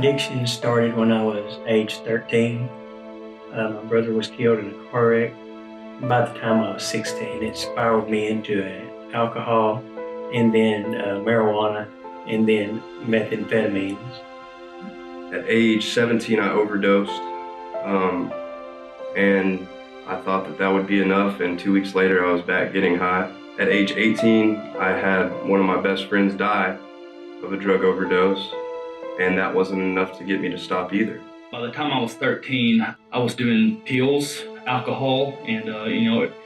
addiction started when I was age 13. My brother was killed in a car wreck. By the time I was 16, it spiraled me into alcohol, and then marijuana, and then methamphetamines. At age 17, I overdosed, and I thought that would be enough, and 2 weeks later, I was back getting high. At age 18, I had one of my best friends die of a drug overdose, and that wasn't enough to get me to stop either. By the time I was 13, I was doing pills, alcohol, and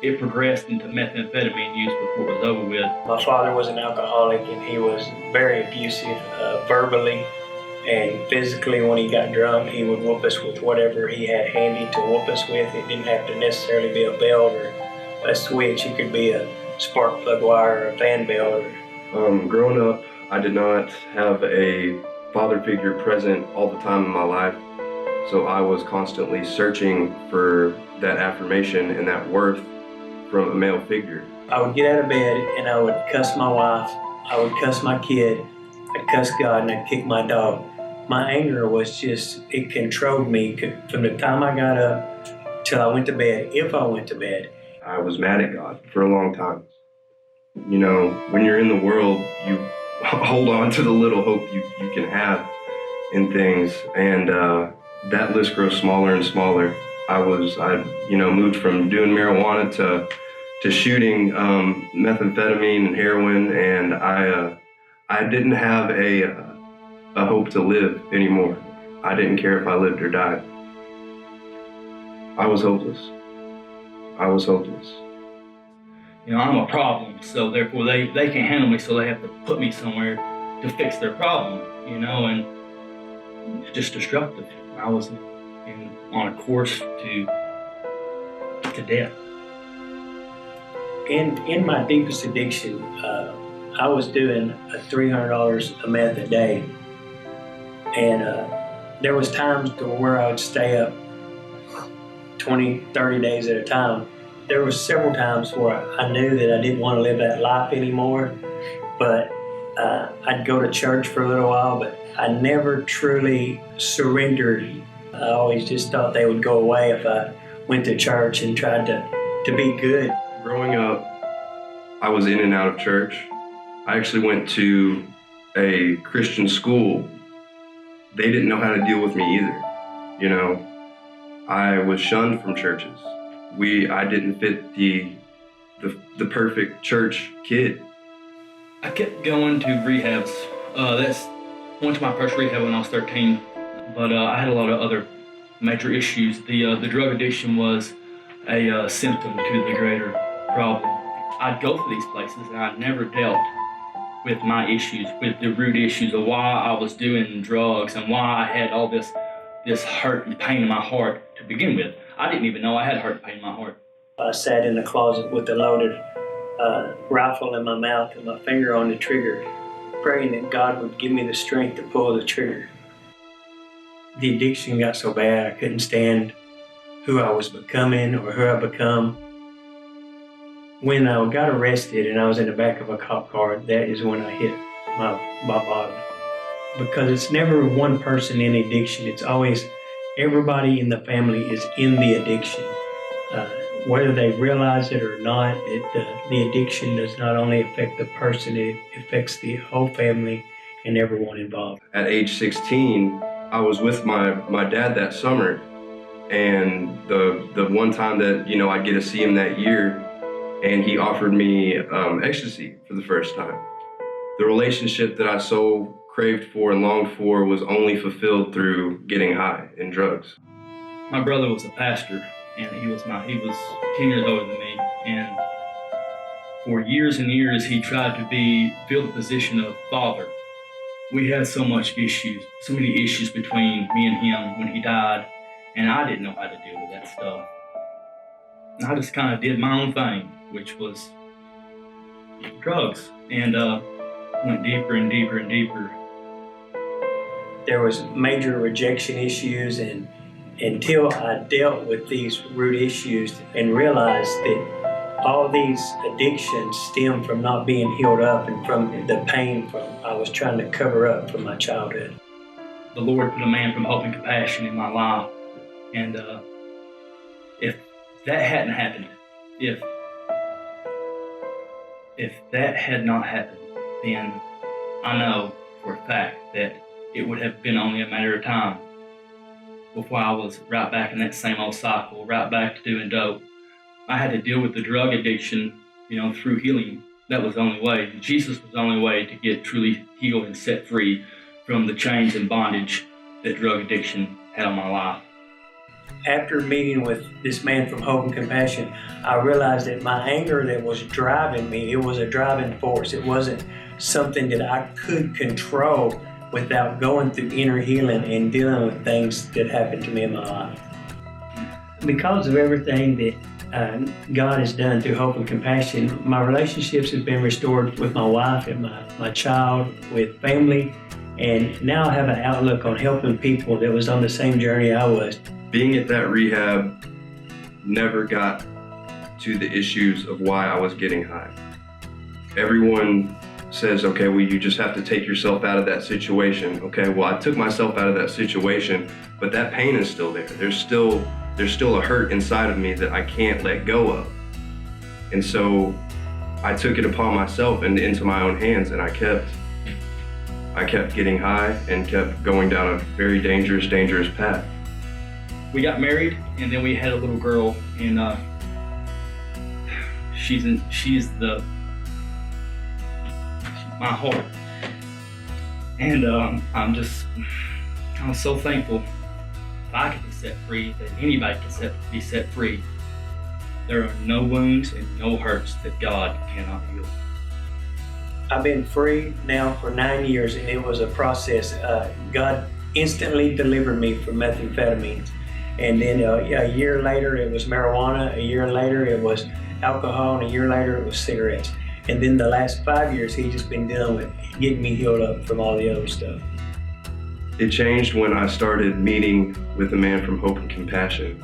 it progressed into methamphetamine use before it was over with. My father was an alcoholic, and he was very abusive verbally and physically. When he got drunk, he would whoop us with whatever he had handy to whoop us with. It didn't have to necessarily be a belt or a switch. It could be a spark plug wire or a fan belt. Growing up, I did not have a father figure present all the time in my life, so I was constantly searching for that affirmation and that worth from a male figure. I would get out of bed and I would cuss my wife, I would cuss my kid, I'd cuss God, and I'd kick my dog. My anger was just, it controlled me from the time I got up till I went to bed, if I went to bed. I was mad at God for a long time. You know, when you're in the world, you hold on to the little hope you can have in things, and that list grows smaller and smaller. I moved from doing marijuana to shooting methamphetamine and heroin, and I didn't have a hope to live anymore. I didn't care if I lived or died. I was hopeless. I'm a problem, so therefore they can't handle me, so they have to put me somewhere to fix their problem, and it's just destructive. I was on a course to death. In my deepest addiction, I was doing $300 a month a day, and there was times to where I would stay up 20, 30 days at a time. There were several times where I knew that I didn't want to live that life anymore, but I'd go to church for a little while, but I never truly surrendered. I always just thought they would go away if I went to church and tried to be good. Growing up, I was in and out of church. I actually went to a Christian school. They didn't know how to deal with me either. I was shunned from churches. I didn't fit the perfect church kid. I kept going to rehabs. Went to my first rehab when I was 13, but I had a lot of other major issues. The drug addiction was a symptom to the greater problem. I'd go to these places and I never dealt with my issues, with the root issues of why I was doing drugs and why I had all this hurt and pain in my heart to begin with. I didn't even know I had hurt and pain in my heart. I sat in the closet with the loaded rifle in my mouth and my finger on the trigger, praying that God would give me the strength to pull the trigger. The addiction got so bad I couldn't stand who I was becoming or who I become. When I got arrested and I was in the back of a cop car, that is when I hit my bottom. Because it's never one person in addiction, it's always everybody in the family is in the addiction. Whether they realize it or not, the addiction does not only affect the person, it affects the whole family and everyone involved. At age 16, I was with my dad that summer, and the one time that I'd get to see him that year, and he offered me ecstasy for the first time. The relationship that I so craved for and longed for was only fulfilled through getting high in drugs. My brother was a pastor, and he was 10 years older than me, and for years and years he tried to fill the position of father. We had so many issues between me and him when he died, and I didn't know how to deal with that stuff. And I just kind of did my own thing, which was drugs, and went deeper and deeper and deeper. There was major rejection issues, and until I dealt with these root issues and realized that all these addictions stem from not being healed up and from the pain I was trying to cover up from my childhood. the Lord put a man from Hope and Compassion in my life. And if that hadn't happened, if that had not happened, then I know for a fact that it would have been only a matter of time before I was right back in that same old cycle, right back to doing dope. I had to deal with the drug addiction, through healing. That was the only way. Jesus was the only way to get truly healed and set free from the chains and bondage that drug addiction had on my life. After meeting with this man from Hope and Compassion, I realized that my anger that was driving me, it was a driving force. It wasn't something that I could control without going through inner healing and dealing with things that happened to me in my life. Because of everything that God has done through Hope and Compassion, my relationships have been restored with my wife and my child, with family, and now I have an outlook on helping people that was on the same journey I was. Being at that rehab never got to the issues of why I was getting high. Everyone says, okay, well, you just have to take yourself out of that situation. Okay, well, I took myself out of that situation, but that pain is still there. There's still a hurt inside of me that I can't let go of. And so I took it upon myself and into my own hands, and I kept getting high and kept going down a very dangerous path. We got married, and then we had a little girl, and she's my heart. And I'm so thankful if I can be set free, that anybody can be set free. There are no wounds and no hurts that God cannot heal. I've been free now for 9 years, and it was a process. God instantly delivered me from methamphetamines. And then a year later, it was marijuana. A year later, it was alcohol. And a year later, it was cigarettes. And then the last 5 years, he's just been dealing with getting me healed up from all the other stuff. It changed when I started meeting with a man from Hope and Compassion.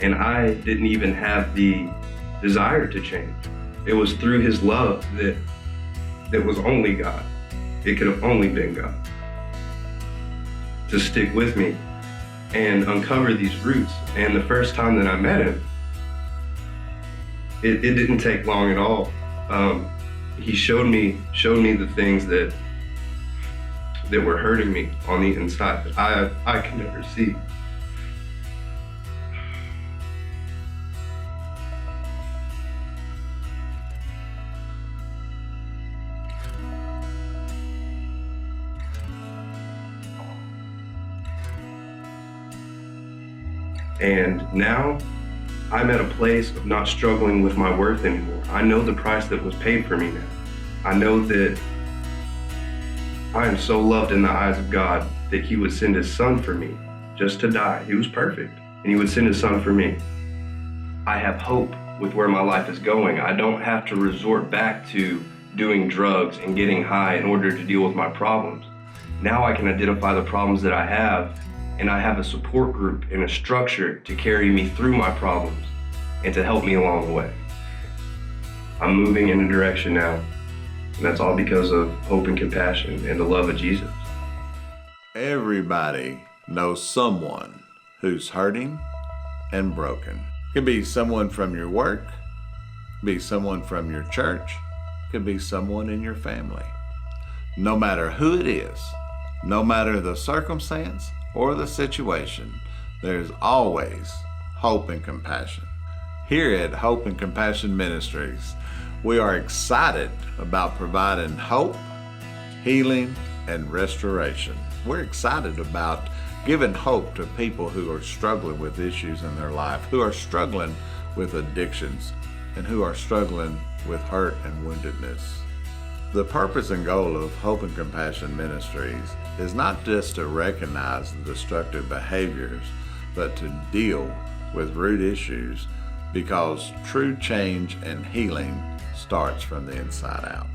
And I didn't even have the desire to change. It was through his love that was only God. It could have only been God to stick with me and uncover these roots. And the first time that I met him, it didn't take long at all. He showed me the things that were hurting me on the inside that I could never see. And now I'm at a place of not struggling with my worth anymore. I know the price that was paid for me now. I know that I am so loved in the eyes of God that he would send his son for me just to die. He was perfect, and he would send his son for me. I have hope with where my life is going. I don't have to resort back to doing drugs and getting high in order to deal with my problems. Now I can identify the problems that I have, and I have a support group and a structure to carry me through my problems and to help me along the way. I'm moving in a direction now, and that's all because of Hope and Compassion and the love of Jesus. Everybody knows someone who's hurting and broken. It could be someone from your work, it could be someone from your church, it could be someone in your family. No matter who it is, no matter the circumstance or the situation, there's always hope and compassion. Here at Hope and Compassion Ministries, we are excited about providing hope, healing, and restoration. We're excited about giving hope to people who are struggling with issues in their life, who are struggling with addictions, and who are struggling with hurt and woundedness. The purpose and goal of Hope and Compassion Ministries is not just to recognize the destructive behaviors, but to deal with root issues, because true change and healing starts from the inside out.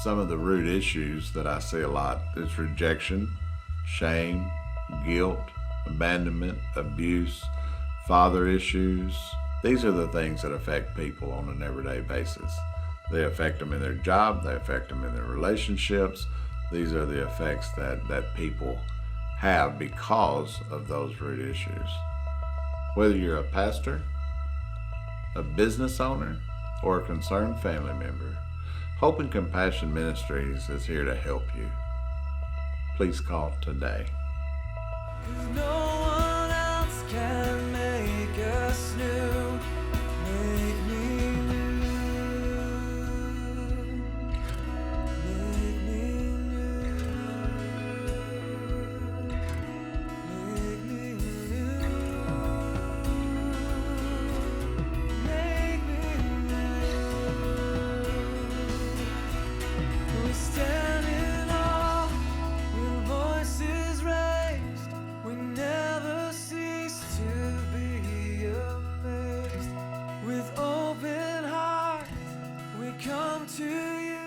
Some of the root issues that I see a lot is rejection, shame, guilt, abandonment, abuse, father issues. These are the things that affect people on an everyday basis. They affect them in their job, they affect them in their relationships. These are the effects that people have because of those root issues. Whether you're a pastor, a business owner, or a concerned family member, Hope and Compassion Ministries is here to help you. Please call today. No one else can make us new. Make me new. Make me new. Make me new. Make me new. We stand in awe with voices raised. We never cease to be amazed. With open hearts, we come to you.